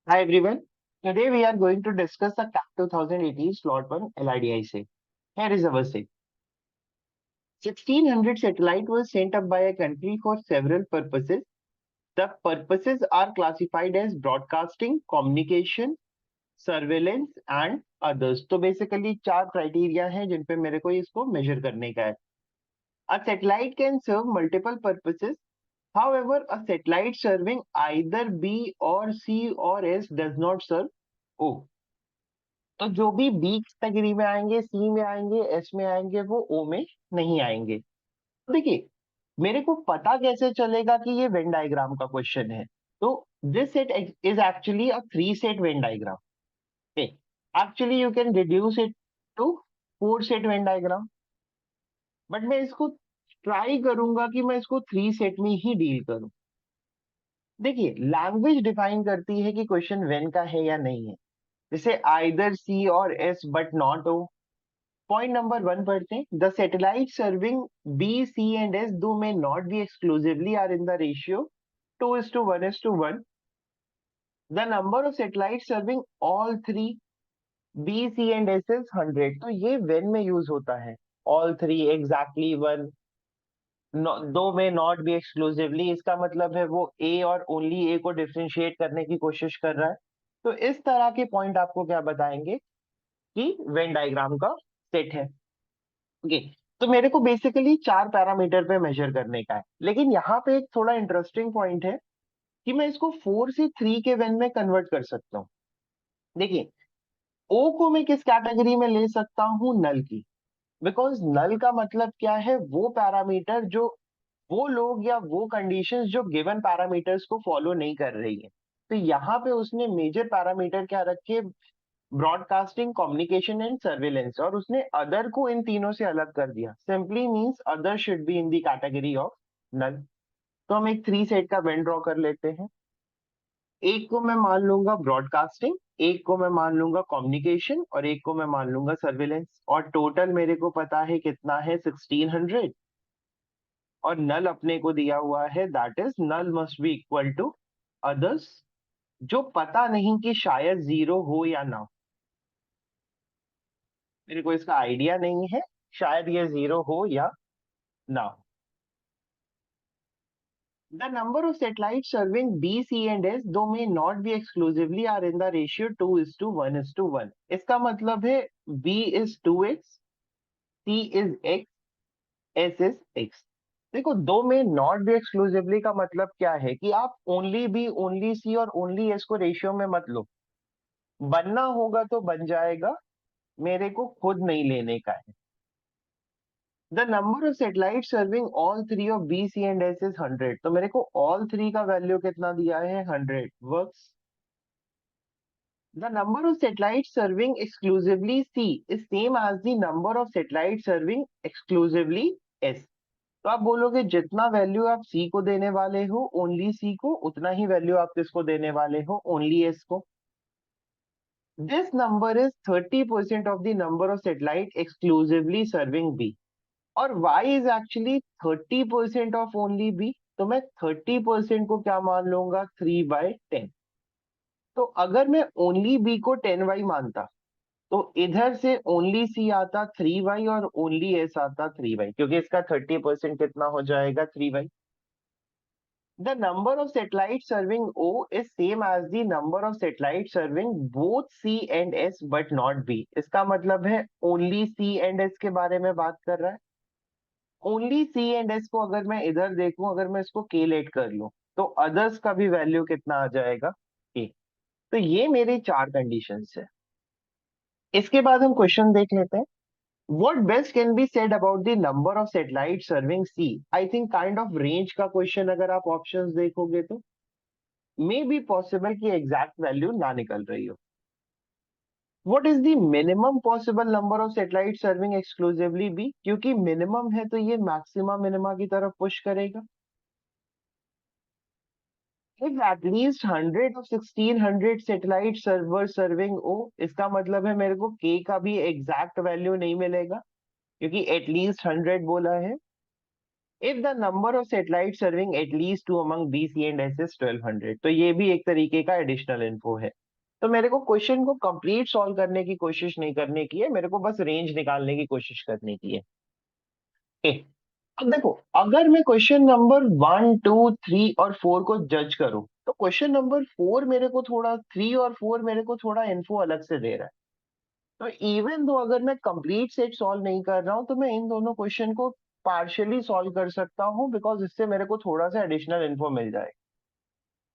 Hi everyone. Today we are going to discuss the CAP 2018 Slot 1 LIDIC. Here is our say. 1600 satellite was sent up by a country for several purposes. The purposes are classified as broadcasting, communication, surveillance and others. तो basically चार criteria हैं जिन पे मेरे को इसको measure करने का है. A satellite can serve multiple purposes. However, a satellite serving either B or C or S does not serve O. तो जो भी बी कैटेगरी में आएंगे, सी में आएंगे, एस में आएंगे, वो ओ में नहीं आएंगे. तो देखिए, मेरे को पता कैसे चलेगा कि ये वेन डायग्राम का क्वेश्चन है. तो this set is actually a three set Venn diagram. Actually you can reduce it to four set Venn diagram, but मैं इसको ट्राई करूंगा कि मैं इसको थ्री सेट में ही डील करूं. देखिए, लैंग्वेज डिफाइन करती है कि क्वेश्चन वेन का है या नहीं है. जैसे आइदर सी और S but not O. Point number one पढ़ते हैं. The satellite serving B C and S दो में not B exclusively are in the ratio 2:1:1. The number of satellite serving all three B C and S is 100. तो ये Venn में use होता है. All three exactly one. दो में not B exclusively, इसका मतलब है वो ए और ओनली ए को डिफ्रेंशिएट करने की कोशिश कर रहा है. तो इस तरह के पॉइंट आपको क्या बताएंगे कि वेन डायग्राम का सेट है. ओके. तो मेरे को बेसिकली चार पैरामीटर पे मेजर करने का है, लेकिन यहाँ पे एक थोड़ा इंटरेस्टिंग पॉइंट है कि मैं इसको फोर से थ्री के वेन में कन्वर्ट कर सकता हूँ. देखिए, ओ को मैं किस कैटेगरी में ले सकता हूँ? नल की. बिकॉज नल का मतलब क्या है? वो पैरामीटर जो वो लोग या वो कंडीशंस जो गिवन पैरामीटर्स को फॉलो नहीं कर रही है. तो यहाँ पे उसने मेजर पैरामीटर क्या रखे? Broadcasting, communication and surveillance. और उसने अदर को इन तीनों से अलग कर दिया. Simply means other should be in the category of null. तो हम एक थ्री सेट का वेन ड्रॉ कर लेते हैं. एक को मैं मान लूंगा ब्रॉडकास्टिंग, एक को मैं मान लूंगा कम्युनिकेशन और एक को मैं मान लूंगा सर्विलेंस. और टोटल मेरे को पता है कितना है? 1600. और नल अपने को दिया हुआ है, that is null must be equal to others, जो पता नहीं कि शायद जीरो हो या ना हो. मेरे को इसका आइडिया नहीं है, शायद ये जीरो हो या ना हो. The number of satellite serving B C and S दो में not B exclusively are in the ratio 2:1:1. इसका मतलब है B is 2x, C is x, S is x. देखो, दो में नॉट बी एक्सक्लूसिवली का मतलब क्या है कि आप ओनली बी, ओनली सी और ओनली एस को रेशियो में मत लो. बनना होगा तो बन जाएगा, मेरे को खुद नहीं लेने का है. The number of satellite serving all three of B C and S is 100. तो मेरे को ऑल थ्री का वैल्यू कितना दिया है? 100 works. The number of satellite serving exclusively C is same as the number of satellite serving exclusively S. तो आप बोलोगे जितना वैल्यू आप सी को देने वाले हो ओनली सी को, उतना ही वैल्यू आप किसको देने वाले हो? ओनली एस को. This number is 30% of the number of satellite exclusively serving B. और y is actually 30% of only b. तो मैं 30% को क्या मान लूंगा? 3/10. तो अगर मैं ओनली b को 10y मानता, तो इधर से ओनली c आता 3y और ओनली s आता 3y, क्योंकि इसका 30% कितना हो जाएगा? 3y. The number of satellite serving o is same as the number of satellite serving both c and s but not b. इसका मतलब है ओनली c एंड s के बारे में बात कर रहा है. ओनली सी एंड एस को अगर मैं इधर देखूं, अगर मैं इसको के लेट कर लूं, तो अदर्स का भी वैल्यू कितना आ जाएगा? के. तो ये मेरे चार कंडीशंस है. इसके बाद हम क्वेश्चन देख लेते हैं. What best can be said about the number of satellites serving C? I think kind of range का क्वेश्चन अगर आप ऑप्शंस देखोगे तो मे बी पॉसिबल कि एग्जैक्ट वैल्यू ना निकल रही हो. What is the minimum possible number of satellites serving exclusively B? क्योंकि मिनिमम है तो ये मैक्सिमा मिनिमा की तरफ पुश करेगा. If at least 100 of 1600 satellite server serving O, इसका मतलब है मेरे को K का भी एग्जैक्ट वैल्यू नहीं मिलेगा, क्योंकि एटलीस्ट 100 बोला है. If the number of satellite serving at least two among B C and S is 1200। तो ये भी एक तरीके का एडिशनल इन्फो है। तो मेरे को क्वेश्चन को कंप्लीट सॉल्व करने की कोशिश नहीं करने की है, मेरे को बस रेंज निकालने की कोशिश करने की है। अब देखो, अगर मैं क्वेश्चन नंबर 1 2 3 और 4 को जज करूं, तो क्वेश्चन नंबर 4 मेरे को थोड़ा, 3 और 4 मेरे को थोड़ा इन्फो अलग से दे रहा है। तो इवन दो अगर मैं कंप्लीट सेट सॉल्व नहीं कर रहा हूं, तो मैं इन दोनों क्वेश्चन को पार्शियली सॉल्व कर सकता हूं, बिकॉज इससे मेरे को थोड़ा सा एडिशनल इन्फो मिल जाए।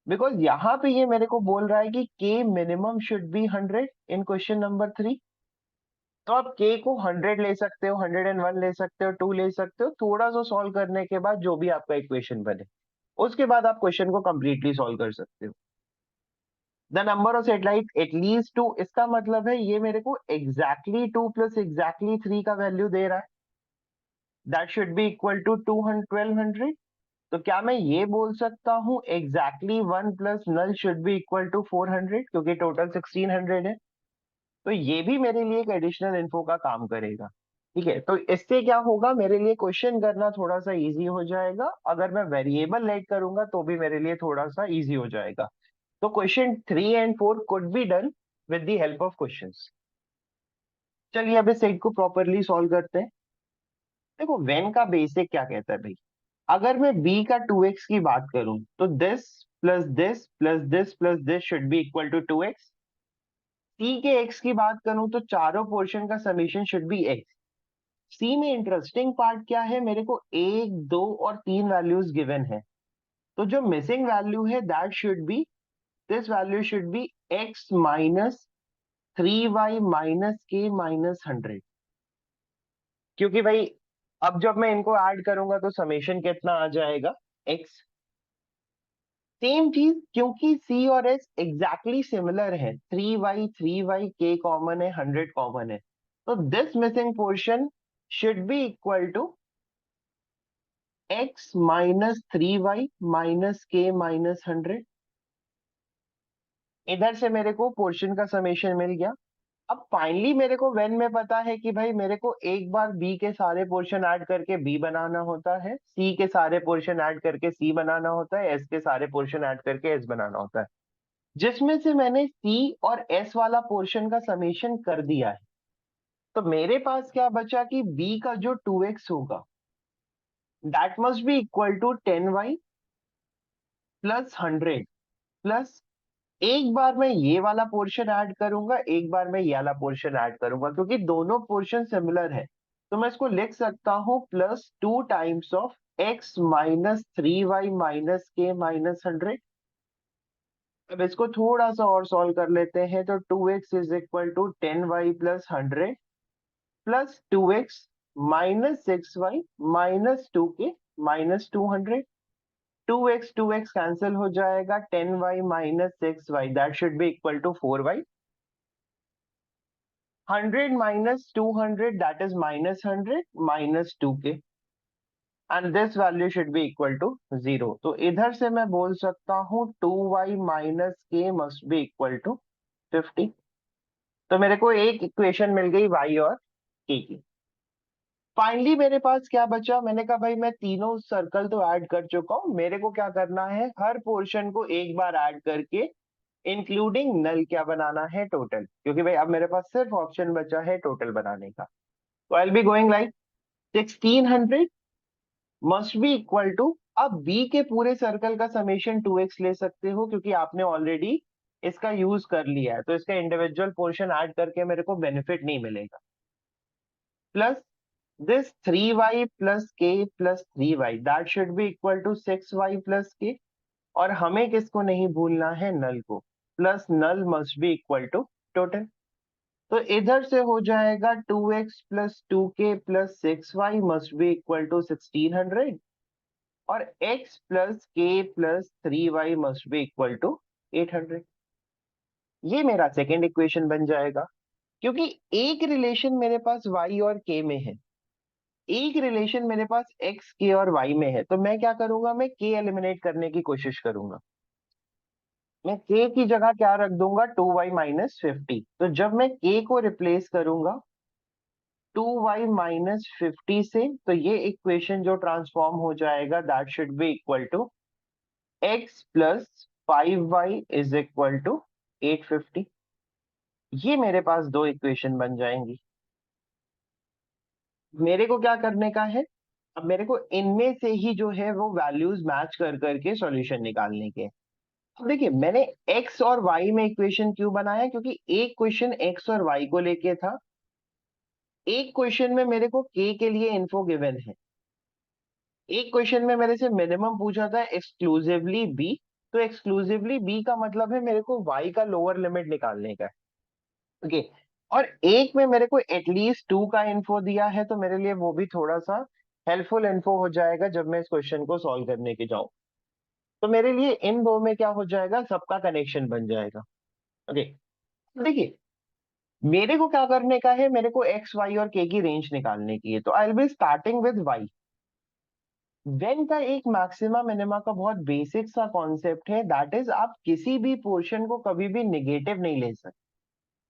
बिकॉज यहाँ पे ये मेरे को बोल रहा है कि के minimum should be 100 in question number 3। तो आप के को 100 ले सकते हो, 101 ले सकते हो, 2 ले सकते हो, थोड़ा सा सॉल्व करने के बाद जो भी आपका इक्वेशन बने, उसके बाद आप क्वेश्चन को कंप्लीटली सॉल्व कर सकते हो। The number of satellite at least 2, इसका मतलब है ये मेरे को एग्जैक्टली 2 प्लस एग्जैक्टली 3 का वैल्यू दे रहा है। That should be equal to 1200। तो क्या मैं ये बोल सकता हूँ exactly 1 plus null should be equal to 400, क्योंकि टोटल 1600 है। तो ये भी मेरे लिए एक एडिशनल इन्फो का काम करेगा। ठीक है, तो इससे क्या होगा, मेरे लिए क्वेश्चन करना थोड़ा सा इजी हो जाएगा। अगर मैं वेरिएबल ऐड करूंगा तो भी मेरे लिए थोड़ा सा इजी हो जाएगा। तो question 3 and 4 could be done with the help of questions. चलिए अब इस सेट को प्रॉपरली सॉल्व करते हैं। देखो, वेन का बेसिक क्या कहता है भाई, अगर मैं b का 2x की बात करूं, तो this plus this plus this plus this should be equal to 2x। c के x की बात करूं तो चारों पोर्शन का समीशन शुड बी x। सी में इंटरेस्टिंग पार्ट क्या है, मेरे को 1 2 और 3 वैल्यूज गिवन है। तो जो मिसिंग वैल्यू है that should B, this value should B x minus 3y minus के माइनस 100। क्योंकि भाई अब जब मैं इनको ऐड करूंगा तो समेशन कितना आ जाएगा, x। सेम चीज, क्योंकि c और s एग्जैक्टली सिमिलर है, 3y k कॉमन है, 100 कॉमन है। तो this missing portion should be equal to x minus 3y minus के माइनस 100। इधर से मेरे को पोर्शन का समेशन मिल गया। अब फाइनली मेरे को वेन में पता है कि भाई मेरे को एक बार b के सारे पोर्शन ऐड करके b बनाना होता है, c के सारे पोर्शन ऐड करके c बनाना होता है, s के सारे पोर्शन ऐड करके s बनाना होता है। जिसमें से मैंने c और s वाला पोर्शन का समेशन कर दिया है। तो मेरे पास क्या बचा कि b का जो 2x होगा that must be equal to 10y plus 100 plus, एक बार मैं ये वाला पोर्शन ऐड करूंगा, एक बार मैं ये वाला पोर्शन ऐड करूंगा, क्योंकि दोनों पोर्शन सिमिलर है। तो मैं इसको लिख सकता हूं +2 times of x minus 3y minus के माइनस 100। अब इसको थोड़ा सा और सॉल्व कर लेते हैं। तो 2x is equal to 10y plus 100 plus 2x minus 6y minus 2 K minus 200। 2x cancel हो जाएगा, 10y minus 6y that should be equal to 4y। 100 minus 200 that is minus 100 minus 2k, and this value should be equal to 0। तो इधर से मैं बोल सकता हूँ 2y minus के मस्ट बी इक्वल टू 50। तो मेरे को एक इक्वेशन मिल गई y और k की। फाइनली मेरे पास क्या बचा, मैंने कहा भाई मैं तीनों सर्कल तो ऐड कर चुका हूं, मेरे को क्या करना है, हर पोर्शन को एक बार ऐड करके इंक्लूडिंग नल क्या बनाना है, टोटल। क्योंकि भाई अब मेरे पास सिर्फ ऑप्शन बचा है टोटल बनाने का। तो I will be going like 1600 must be equal to, अब बी के पूरे सर्कल का समेशन 2x ले सकते हो, क्योंकि आपने ऑलरेडी इसका यूज कर लिया है, तो इसका इंडिविजुअल पोर्शन ऐड करके मेरे को बेनिफिट नहीं मिलेगा। Plus this 3y plus k plus 3y that should be equal to 6y plus k। और हमें किसको नहीं भूलना है, नल को। Plus null must be equal to total. तो इधर से हो जाएगा 2x plus 2k plus 6y must be equal to 1600, और x plus k plus 3y must be equal to 800। ये मेरा सेकेंड इक्वेशन बन जाएगा। क्योंकि एक रिलेशन मेरे पास y और k में है, एक रिलेशन मेरे पास x k और y में है, तो मैं क्या करूंगा, मैं k एलिमिनेट करने की कोशिश करूंगा। मैं k की जगह क्या रख दूंगा, 2y माइनस 50। तो जब मैं k को रिप्लेस करूंगा 2y माइनस 50 से, तो ये इक्वेशन जो ट्रांसफॉर्म हो जाएगा that should be equal to x plus 5y is equal to 850। ये मेरे पास दो इक्वेशन बन जाएंगी। मेरे को क्या करने का है, अब मेरे को इनमें से ही जो है वो वैल्यूज मैच कर करके सॉल्यूशन निकालने के। अब देखिए मैंने x और y में इक्वेशन क्यों बनाया, क्योंकि एक क्वेश्चन x और y को लेके था, एक क्वेश्चन में मेरे को k के लिए इन्फो गिवन है, एक क्वेश्चन में मेरे से मिनिमम पूछा था एक्सक्लूसिवली b। तो एक्सक्लूसिवली b का मतलब है मेरे को y का लोअर लिमिट निकालने का है। ओके, और एक में मेरे को एटलीस्ट 2 का इन्फो दिया है, तो मेरे लिए वो भी थोड़ा सा हेल्पफुल इन्फो हो जाएगा जब मैं इस क्वेश्चन को सॉल्व करने के जाऊं। तो मेरे लिए इन दो में क्या हो जाएगा, सबका कनेक्शन बन जाएगा। ओके, देखिए मेरे को क्या करने का है, मेरे को एक्स वाई और के की रेंज निकालने की है। तो I will be starting with Y. Venn का एक मैक्सिमा मिनिमा का बहुत बेसिक सा कॉन्सेप्ट है, दैट इज आप किसी भी पोर्शन को कभी भी निगेटिव नहीं ले सकते।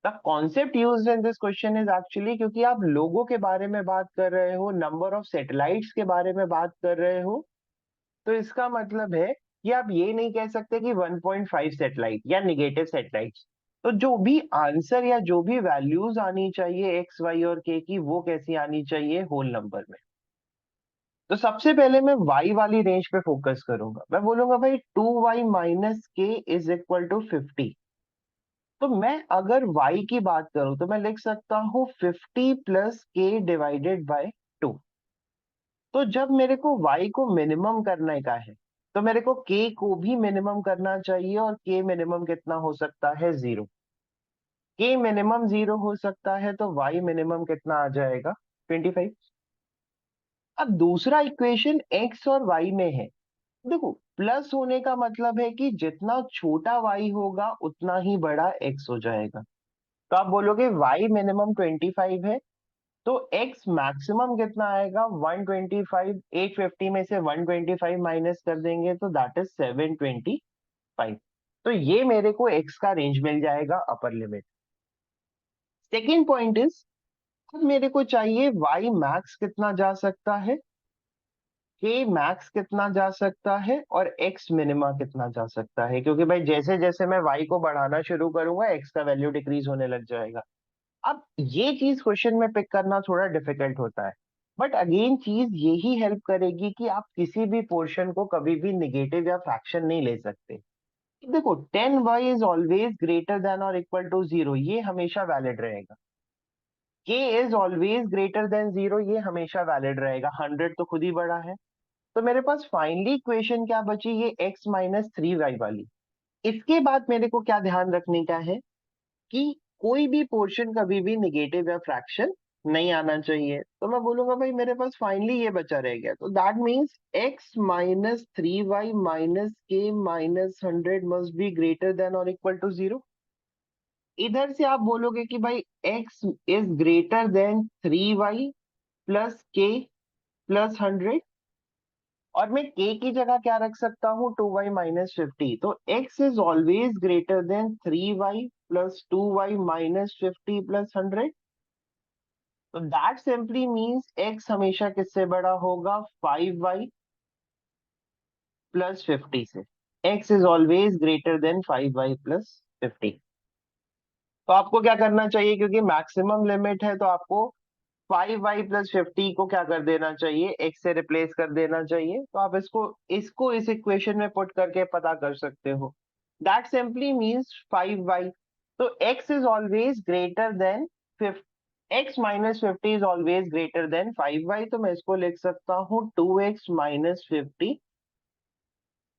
The concept used in this question is actually, क्योंकि आप लोगों के बारे में बात कर रहे हो, नंबर ऑफ सैटेलाइट्स के बारे में बात कर रहे हो, तो इसका मतलब है कि आप ये नहीं कह सकते कि 1.5 सैटेलाइट या निगेटिव सैटेलाइट्स। तो जो भी आंसर या जो भी वैल्यूज आनी चाहिए एक्स वाई और के की, वो कैसी आनी चाहिए, होल नंबर में। तो सबसे पहले मैं y वाली रेंज पे फोकस करूंगा। मैं बोलूंगा भाई 2y माइनस के इज इक्वल टू 50। तो मैं अगर y की बात करूं तो मैं लिख सकता हूं 50 प्लस के डिवाइडेड बाय 2। तो जब मेरे को y को मिनिमम करने का है, तो मेरे को k को भी मिनिमम करना चाहिए, और k मिनिमम कितना हो सकता है, 0। k मिनिमम 0 हो सकता है, तो y मिनिमम कितना आ जाएगा, 25। अब दूसरा इक्वेशन x और y में है। देखो प्लस होने का मतलब है कि जितना छोटा y होगा उतना ही बड़ा x हो जाएगा। तो आप बोलोगे y मिनिमम 25 है, तो x मैक्सिमम कितना आएगा, 125। 850 में से 125 माइनस कर देंगे तो दैट इज 725। तो ये मेरे को x का रेंज मिल जाएगा, upper limit. Second point is, अब मेरे को चाहिए y मैक्स कितना जा सकता है, k मैक्स कितना जा सकता है, और x मिनिमा कितना जा सकता है। क्योंकि भाई जैसे जैसे मैं y को बढ़ाना शुरू करूंगा x का वैल्यू डिक्रीज होने लग जाएगा। अब ये चीज क्वेश्चन में पिक करना थोड़ा डिफिकल्ट होता है, बट अगेन चीज यही हेल्प करेगी कि आप किसी भी पोर्शन को कभी भी निगेटिव या फ्रैक्शन नहीं ले सकते। देखो 10y is always greater than or equal to 0, ये हमेशा वैलिड रहेगा। k is always greater than 0, ये हमेशा वैलिड रहेगा। 100 तो खुद ही बड़ा है। तो मेरे पास फाइनली इक्वेशन क्या बची, ये x माइनस 3y वाली। इसके बाद मेरे को क्या ध्यान रखने का है कि कोई भी पोर्शन कभी भी निगेटिव या फ्रैक्शन नहीं आना चाहिए। तो मैं बोलूंगा भाई मेरे पास फाइनली ये बचा रह गया, तो that means x minus 3y minus के minus 100 must be greater than or equal to 0। इधर से आप बोलोगे कि भाई x is greater than 3y plus k plus 100, और मैं k की जगह क्या रख सकता हूँ, 2y माइनस 50। तो x is always greater than 3y plus 2y minus 50 plus 100। तो दैट सिंपली मीन्स x हमेशा किससे बड़ा होगा, 5y प्लस 50 से। x is always greater than 5y plus 50। तो आपको क्या करना चाहिए, क्योंकि मैक्सिमम लिमिट है, तो आपको 5y प्लस 50 को क्या कर देना चाहिए, x से रिप्लेस कर देना चाहिए। तो आप इसको इसको इस इक्वेशन में पुट करके पता कर सकते हो। That simply means 5y। तो x is always greater than 50, x minus 50 is always greater than 5y। तो मैं इसको लिख सकता हूँ 2x minus 50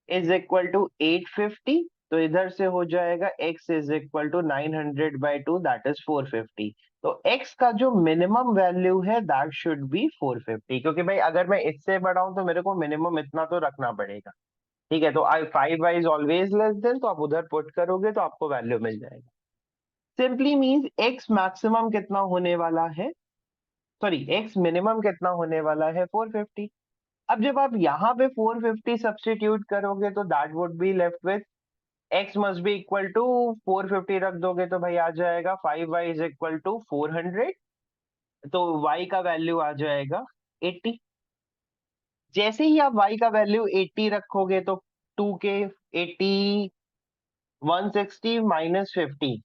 is equal to 850। तो इधर से हो जाएगा x is equal to 900 by 2 that is 450। तो x का जो मिनिमम वैल्यू है दैट शुड बी 450, क्योंकि भाई अगर मैं इससे बढ़ाऊं तो मेरे को मिनिमम इतना तो रखना पड़ेगा। ठीक है, तो आई 5y is always less than, तो आप उधर पुट करोगे तो आपको वैल्यू मिल जाएगा। सिंपली मीन्स x मैक्सिमम कितना होने वाला है, सॉरी x मिनिमम कितना होने वाला है, 450। अब जब आप यहाँ पे 450 सब्स्टिट्यूट करोगे तो that would be left with x must be equal to 450 रख दोगे तो भाई आ जाएगा 5y इज इक्वल टू 400 तो y का वैल्यू आ जाएगा 80। जैसे ही आप y का वैल्यू 80 रखोगे तो 2k 80 160 minus 50,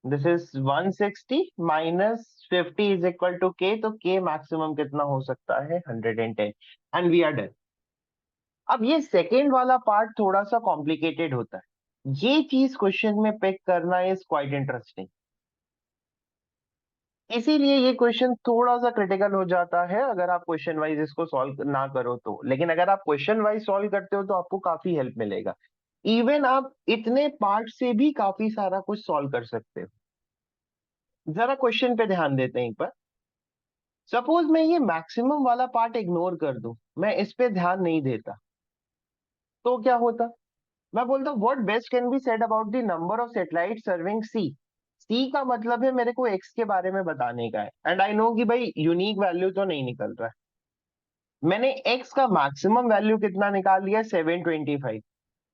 this is 160 minus 50 is equal to k, तो k मैक्सिमम कितना हो सकता है 110, एंड वी आर डन। अब ये सेकेंड वाला पार्ट थोड़ा सा कॉम्प्लिकेटेड होता है, ये चीज क्वेश्चन में पिक करना इज क्वाइट इंटरेस्टिंग, इसीलिए ये क्वेश्चन थोड़ा सा क्रिटिकल हो जाता है अगर आप क्वेश्चन वाइज इसको सॉल्व ना करो तो, लेकिन अगर आप क्वेश्चन वाइज सॉल्व करते हो तो आपको काफी हेल्प मिलेगा। इवन आप इतने पार्ट से भी काफी सारा कुछ सॉल्व कर सकते हो। जरा क्वेश्चन पे ध्यान देते हैं एक बार। सपोज मैं ये मैक्सिमम वाला पार्ट इग्नोर कर दूं, मैं इस पे ध्यान नहीं देता, तो क्या होता? मैं बोलता हूँ what best can be said about the number of satellite serving C. C का मतलब है मेरे को एक्स के बारे में बताने का है, एंड आई नो कि भाई यूनिक वैल्यू तो नहीं निकल रहा है। मैंने एक्स का मैक्सिमम वैल्यू कितना निकाल लिया, 725।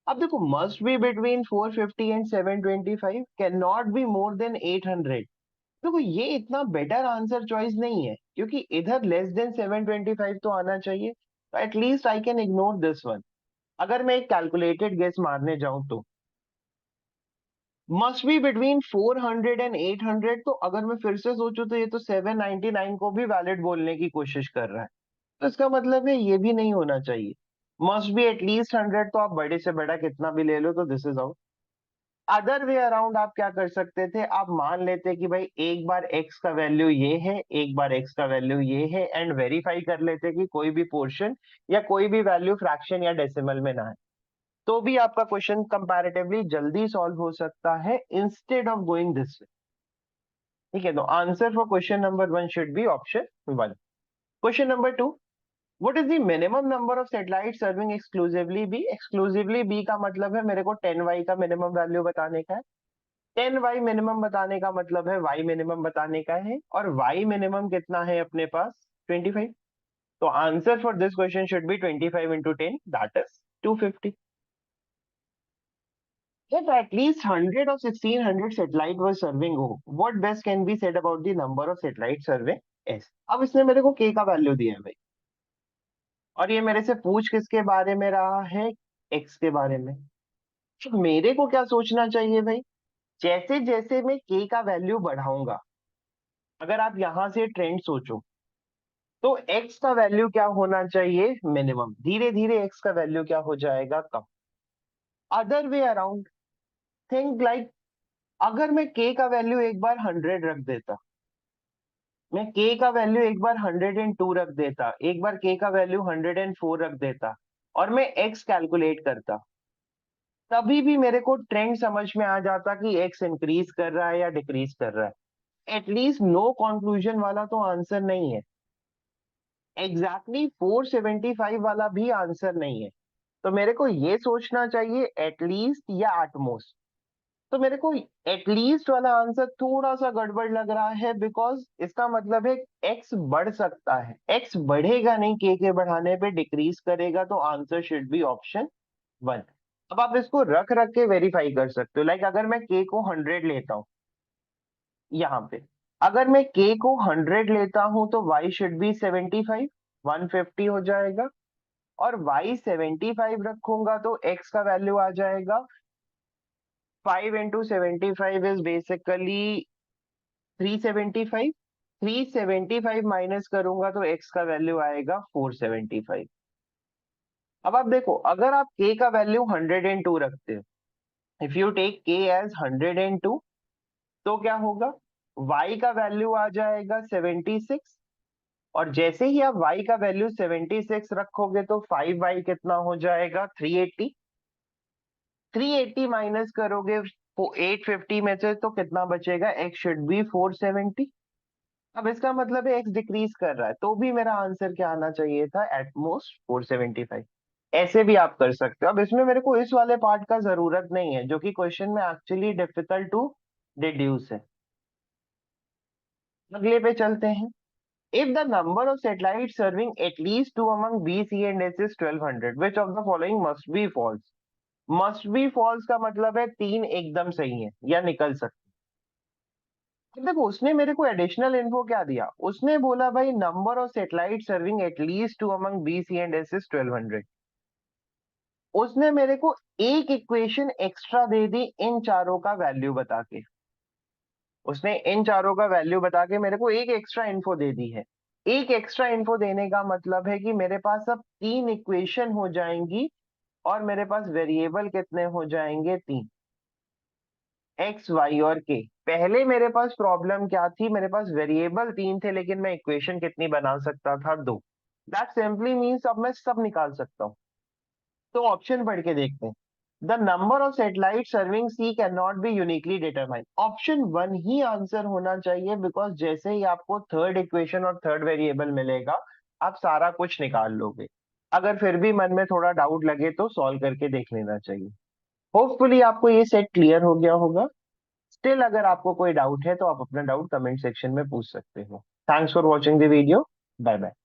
अब देखो, must be between 450 and 725, can not be more than 800। देखो ये इतना बेटर आंसर चॉइस नहीं है, क्योंकि इधर लेस देन 725 तो आना चाहिए, तो at least I can ignore this one. अगर मैं एक कैलकुलेटेड गेस मारने जाऊं तो मस्ट बी बिटवीन 400 एंड 800, तो अगर मैं फिर से सोचूं तो ये तो 799 को भी वैलिड बोलने की कोशिश कर रहा है, तो इसका मतलब है ये भी नहीं होना चाहिए। मस्ट बी एटलीस्ट 100, तो आप बड़े से बड़ा कितना भी ले लो, तो this is out. Other way around आप क्या कर सकते थे, आप मान लेते कि भाई एक बार x का वैल्यू ये है, एक बार x का वैल्यू ये है, एंड वेरीफाई कर लेते कि कोई भी पोर्शन या कोई भी वैल्यू फ्रैक्शन या डेसिमल में ना है, तो भी आपका क्वेश्चन कंपैरेटिवली जल्दी सॉल्व हो सकता है instead of going this way. ठीक है, तो answer for question number 1 should be option 1। Question number 2, what is the minimum number of satellite serving exclusively B. Exclusively B का मतलब है मेरे को 10y का मिनिमम वैल्यू बताने का है। 10y मिनिमम बताने का मतलब है y मिनिमम बताने का है, और y मिनिमम कितना है अपने पास, 25। तो answer for this question should be 25 into 10, that is 250। If at least 100 of 1600 satellite was serving O, what best can be said about the number of satellite serving S? अब इसने मेरे को k का value दिया है भाई, और ये मेरे से पूछ किसके बारे में रहा है, x के बारे में। तो मेरे को क्या सोचना चाहिए भाई, जैसे जैसे मैं k का वैल्यू बढ़ाऊंगा, अगर आप यहां से ट्रेंड सोचो, तो x का वैल्यू क्या होना चाहिए, मिनिमम। धीरे धीरे x का वैल्यू क्या हो जाएगा, कम। Other way around, think like, अगर मैं k का वैल्यू एक बार 100 रख देता, मैं k का वैल्यू एक बार 102 रख देता, एक बार k का वैल्यू 104 रख देता, और मैं x कैलकुलेट करता, तभी भी मेरे को ट्रेंड समझ में आ जाता कि x इंक्रीज कर रहा है या डिक्रीज कर रहा है। एटलीस्ट नो कंक्लूजन वाला तो आंसर नहीं है, एग्जैक्टली 475 वाला भी आंसर नहीं है। तो मेरे को ये सोचना चाहिए एटलीस्ट या एटमोस्ट। तो मेरे को एटलीस्ट वाला आंसर थोड़ा सा गड़बड़ लग रहा है, बिकॉज इसका मतलब है एक्स बढ़ सकता है, एक्स बढ़ेगा नहीं, के बढ़ाने पे डिक्रीज करेगा, तो आंसर शुड बी ऑप्शन 1। अब आप इसको रख रख के वेरीफाई कर सकते हो, लाइक अगर मैं के को 100 लेता हूँ यहाँ पे, अगर मैं के को 100 लेता हूँ तो वाई शुड बी 75, 150 हो जाएगा, और वाई 75 रखूंगा तो एक्स का वैल्यू आ जाएगा 5 into 75 is basically 375। 375 माइनस करूंगा तो x का वैल्यू आएगा 475। अब आप देखो, अगर आप k का वैल्यू 102 रखते हो, if you take k as 102, तो क्या होगा, y का वैल्यू आ जाएगा 76, और जैसे ही आप y का वैल्यू 76 रखोगे तो 5y कितना हो जाएगा, 380। 380 माइनस करोगे 850 में से, तो कितना बचेगा, x शुड बी 470। अब इसका मतलब है एक्स डिक्रीज कर रहा है, तो भी मेरा आंसर क्या आना चाहिए था, एटमोस्ट 475। ऐसे भी आप कर सकते हो। अब इसमें मेरे को इस वाले पार्ट का जरूरत नहीं है, जो कि क्वेश्चन में एक्चुअली डिफिकल्ट टू डिड्यूस है। अगले पे चलते हैं। If the number of satellite serving at least two among B C and S is 1200, which of the following must be false. Must be false का मतलब है तीन एकदम सही है या निकल सकते। देखो उसने मेरे को एडिशनल इन्फो क्या दिया, उसने बोला भाई number of satellite serving at least two among B C and S is 1200। उसने मेरे को एक इक्वेशन एक्स्ट्रा दे दी इन चारों का वैल्यू बता के। उसने इन चारों का वैल्यू बता के मेरे को एक एक्स्ट्रा इन्फो दे दी है। एक एक्स्ट्रा इन्फो देने का मतलब है कि मेरे पास अब तीन इक्वेशन हो जाएंगी और मेरे पास वेरिएबल कितने हो जाएंगे, तीन, एक्स वाई और के। पहले मेरे पास प्रॉब्लम क्या थी, मेरे पास वेरिएबल तीन थे लेकिन मैं इक्वेशन कितनी बना सकता था, दो। दैट सिंपली मीन्स अब मैं सब निकाल सकता हूँ। तो ऑप्शन पढ़ के देखते हैं। The number of satellite serving C can not be uniquely determine. Option one ही आंसर होना चाहिए, बिकॉज जैसे ही आपको थर्ड इक्वेशन और थर्ड वेरिएबल मिलेगा आप सारा कुछ निकाल लोगे। अगर फिर भी मन में थोड़ा डाउट लगे तो सॉल्व करके देख लेना चाहिए। होपफुली आपको ये सेट क्लियर हो गया होगा। स्टिल अगर आपको कोई डाउट है तो आप अपना डाउट कमेंट सेक्शन में पूछ सकते हो। Thanks for watching the video. Bye bye.